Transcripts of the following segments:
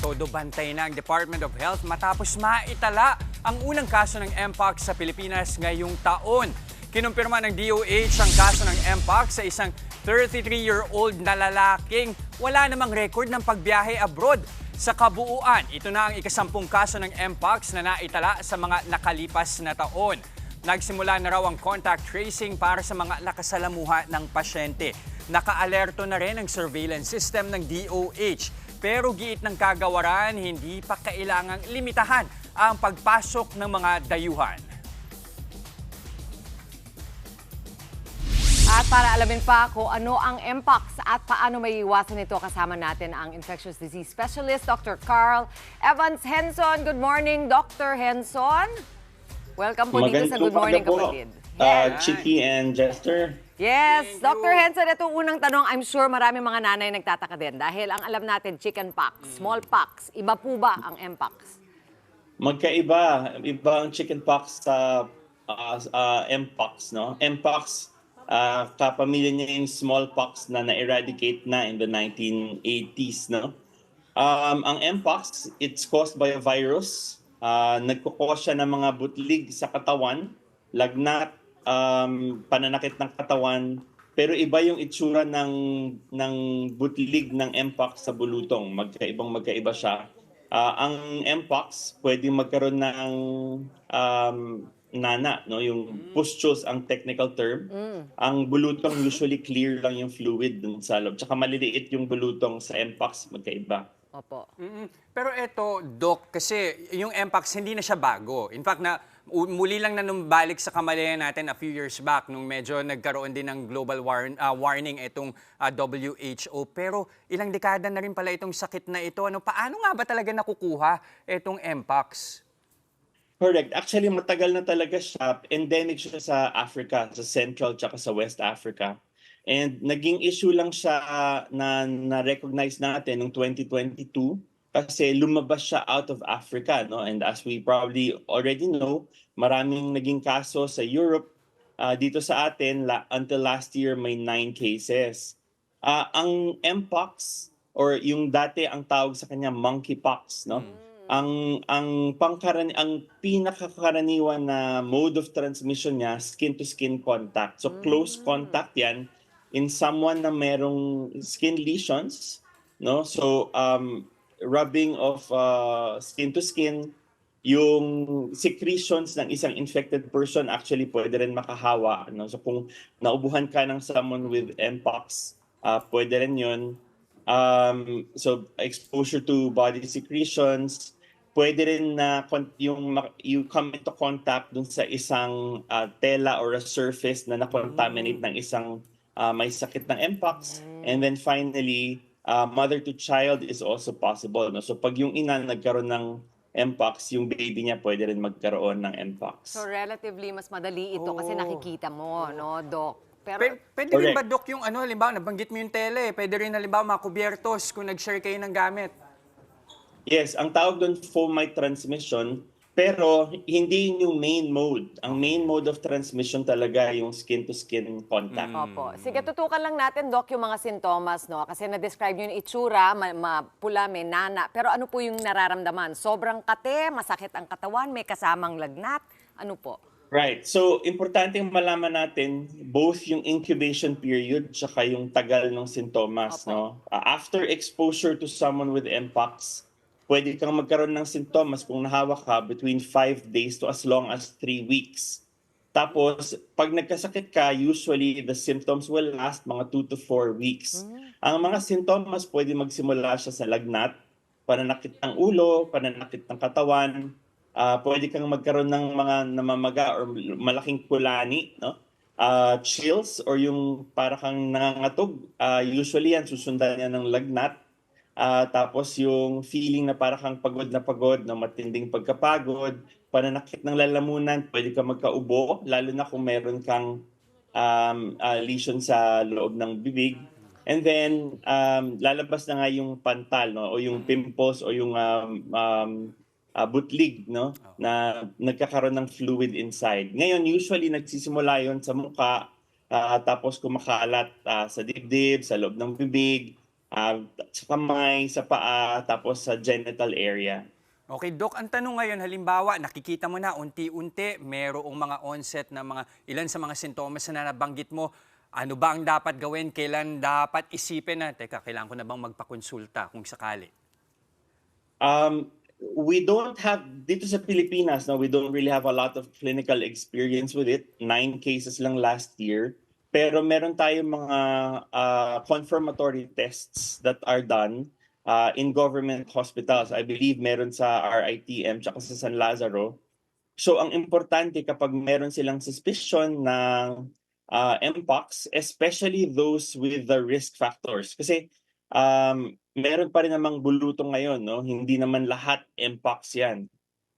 Todo bantay na ang Department of Health matapos maitala ang unang kaso ng Mpox sa Pilipinas ngayong taon. Kinumpirma ng DOH ang kaso ng Mpox sa isang 33-year-old na lalaking wala namang record ng pagbiyahe abroad. Sa kabuuan, ito na ang ikasampung kaso ng Mpox na naitala sa mga nakalipas na taon. Nagsimula na raw ang contact tracing para sa mga nakasalamuha ng pasyente. Naka-alerto na rin ang surveillance system ng DOH. Pero giit ng kagawaran, hindi pa kailangang limitahan ang pagpasok ng mga dayuhan. At para alamin pa kung ano ang Mpox at paano may iwasan ito, kasama natin ang infectious disease specialist, Dr. Carl Evans Henson. Good morning, Dr. Henson. Welcome po dito sa Good Morning, kapatid. Chicky and Jester. Yes, Dr. Henson, itong unang tanong, I'm sure marami mga nanay nagtataka din dahil ang alam natin, chickenpox, smallpox, iba po ba ang Mpox? Magkaiba. Iba ang chickenpox sa Mpox, no? Mpox, kapamilya niya yung smallpox na na-eradicate na in the 1980s, no? Ang Mpox, it's caused by a virus. Nagkukos siya ng mga butlig sa katawan, lagnat, pananakit ng katawan, pero iba yung itsura ng butlig ng Mpox sa bulutong. Magkaiba siya. Ang Mpox pwedeng magkaroon ng nana, no, yung pustules ang technical term. Ang bulutong usually clear lang yung fluid dun sa loob. Tsaka maliliit yung bulutong sa Mpox, magkaiba. Opo. Pero eto, Doc, kasi yung Mpox hindi na siya bago. In fact, muli lang na balik sa kamalayan natin a few years back nung medyo nagkaroon din ng global warning itong WHO. Pero ilang dekada na rin pala itong sakit na ito. Paano nga ba talaga nakukuha itong Mpox? Correct. Actually, matagal na talaga siya. Endemic siya sa Africa, sa Central tsaka sa West Africa. And naging issue lang siya na-recognize natin noong 2022 kasi lumabas siya out of Africa, no? And as we probably already know, maraming naging kaso sa Europe. Dito sa atin, until last year, may 9 cases. Ang Mpox, or yung dati ang tawag sa kanya monkeypox, no? Ang pinakakaraniwan na mode of transmission niya, skin-to-skin contact. So close contact yan in someone na merong skin lesions, no? So rubbing of skin to skin, yung secretions ng isang infected person actually pwede rin makahawa, no? So kung naubuhan ka ng someone with Mpox, pwede rin yun. So exposure to body secretions, pwede rin na you come into contact dun sa isang tela or a surface na na-contaminate ng isang may sakit ng Mpox. And then finally, mother to child is also possible, no? So pag yung ina nagkaroon ng Mpox, yung baby niya pwede rin magkaroon ng Mpox. So relatively mas madali ito kasi nakikita mo, no, Doc? Pero Pwede rin ba, Doc, yung halimbawa, nabanggit mo yung tele, pwede rin halimbawa mga kubyertos kung nag-share kayo ng gamit? Yes, ang tawag doon fomite transmission, pero hindi yung main mode. Ang main mode of transmission talaga yung skin-to-skin contact. Opo. Sige, tutukan lang natin, Doc, yung mga sintomas, no? Kasi na-describe yung itsura, mapula, may nana. Pero ano po yung nararamdaman? Sobrang kate, masakit ang katawan, may kasamang lagnat? Ano po? Right. So, importante yung malaman natin both yung incubation period tsaka yung tagal ng sintomas, no? After exposure to someone with Mpox, pwede kang magkaroon ng sintomas kung nahawak ka between 5 days to as long as 3 weeks. Tapos, pag nagkasakit ka, usually the symptoms will last mga 2 to 4 weeks. Ang mga sintomas pwede magsimula siya sa lagnat, pananakit ng ulo, pananakit ng katawan, pwede kang magkaroon ng mga namamaga or malaking kulani, no? Chills or yung para kang nangangatog, usually yan susundan niya ng lagnat. Tapos yung feeling na para kang pagod na matinding pagkapagod, pananakit ng lalamunan, pwede kang magkaubo, lalo na kung meron kang lesion sa loob ng bibig. And then, lalabas na nga yung pantal, no? O yung pimples o yung butlig, no? Na nagkakaroon ng fluid inside. Ngayon, usually nagsisimula yon sa mukha, tapos kumakalat sa dibdib, sa loob ng bibig, sa kamay, sa paa, tapos sa genital area. Okay, Doc, ang tanong ngayon, halimbawa, nakikita mo na unti-unti, merong mga onset na mga ilan sa mga sintomas na nabanggit mo. Ano ba ang dapat gawin? Kailan dapat isipin na, teka, kailangan ko na bang magpakonsulta kung sakali? We don't have, dito sa Pilipinas, no, we don't really have a lot of clinical experience with it. 9 cases lang last year. Pero meron tayong mga confirmatory tests that are done in government hospitals. I believe meron sa RITM tsaka sa San Lazaro. So ang importante kapag meron silang suspicion ng Mpox, especially those with the risk factors. Kasi meron pa rin namang bulutong ngayon, no? Hindi naman lahat Mpox yan.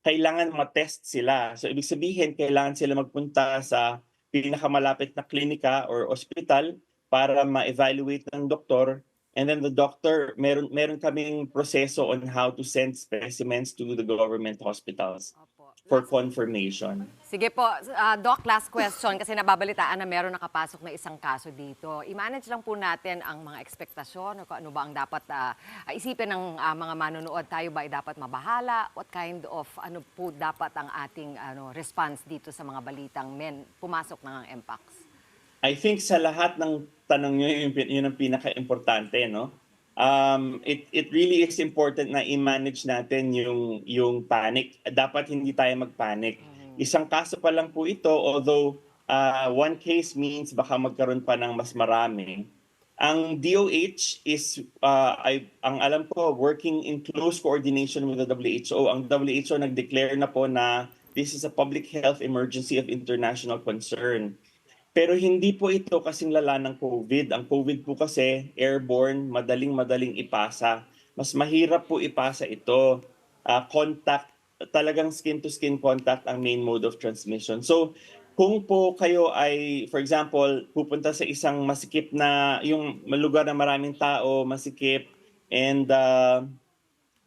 Kailangan ma-test sila. So ibig sabihin, kailangan sila magpunta sa pinakamalapit na klinika or ospital para ma-evaluate ng doktor. And then the doctor, meron kaming proseso on how to send specimens to the government hospitals for confirmation. Sige po, Doc, last question kasi nababalitaan na meron nakapasok na isang kaso dito. I-manage lang po natin ang mga ekspektasyon o kung ano ba ang dapat isipin ng mga manonood. Tayo ba ay dapat mabahala? What kind of ano po dapat ang ating response dito sa mga balitang pumasok na ng Mpox? I think sa lahat ng tanong nyo, yun ang pinaka-importante, no? It really is important na i-manage natin yung panic. Dapat hindi tayo mag-panic. Isang kaso pa lang po ito, although one case means baka magkaroon pa ng mas marami. Ang DOH is, ang alam ko, working in close coordination with the WHO. Ang WHO nag-declare na po na this is a public health emergency of international concern. Pero hindi po ito kasing lala ng COVID. Ang COVID po kasi airborne, madaling ipasa. Mas mahirap po ipasa ito. Contact, talagang skin-to-skin contact ang main mode of transmission. So kung po kayo ay, for example, pupunta sa isang masikip na, yung lugar na maraming tao, masikip, and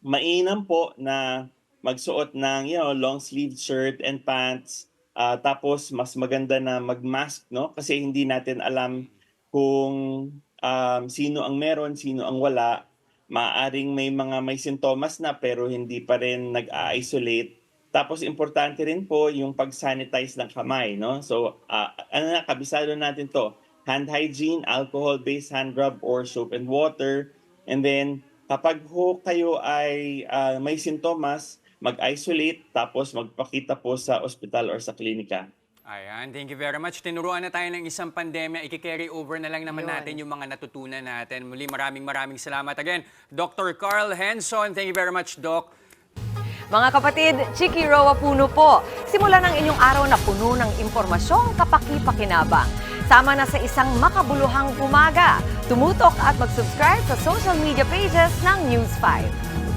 mainam po na magsuot ng long-sleeved shirt and pants. Tapos mas maganda na mag-mask, no? Kasi hindi natin alam kung sino ang meron, sino ang wala. Maaaring may sintomas na pero hindi pa rin nag-isolate. Tapos importante rin po yung pag-sanitize ng kamay, no? So kabisado natin to. Hand hygiene, alcohol-based hand rub or soap and water. And then kapag kayo ay may sintomas, mag-isolate, tapos magpakita po sa ospital or sa klinika. Ayan, thank you very much. Tinuruan na tayo ng isang pandemya. I-carry over na lang naman natin yung mga natutunan natin. Muli, maraming salamat. Again, Dr. Carl Henson. Thank you very much, Doc. Mga kapatid, Chiki Roa Puno po. Simulan ang inyong araw na puno ng impormasyong kapaki-pakinabang. Sama na sa isang makabuluhang umaga. Tumutok at mag-subscribe sa social media pages ng News 5.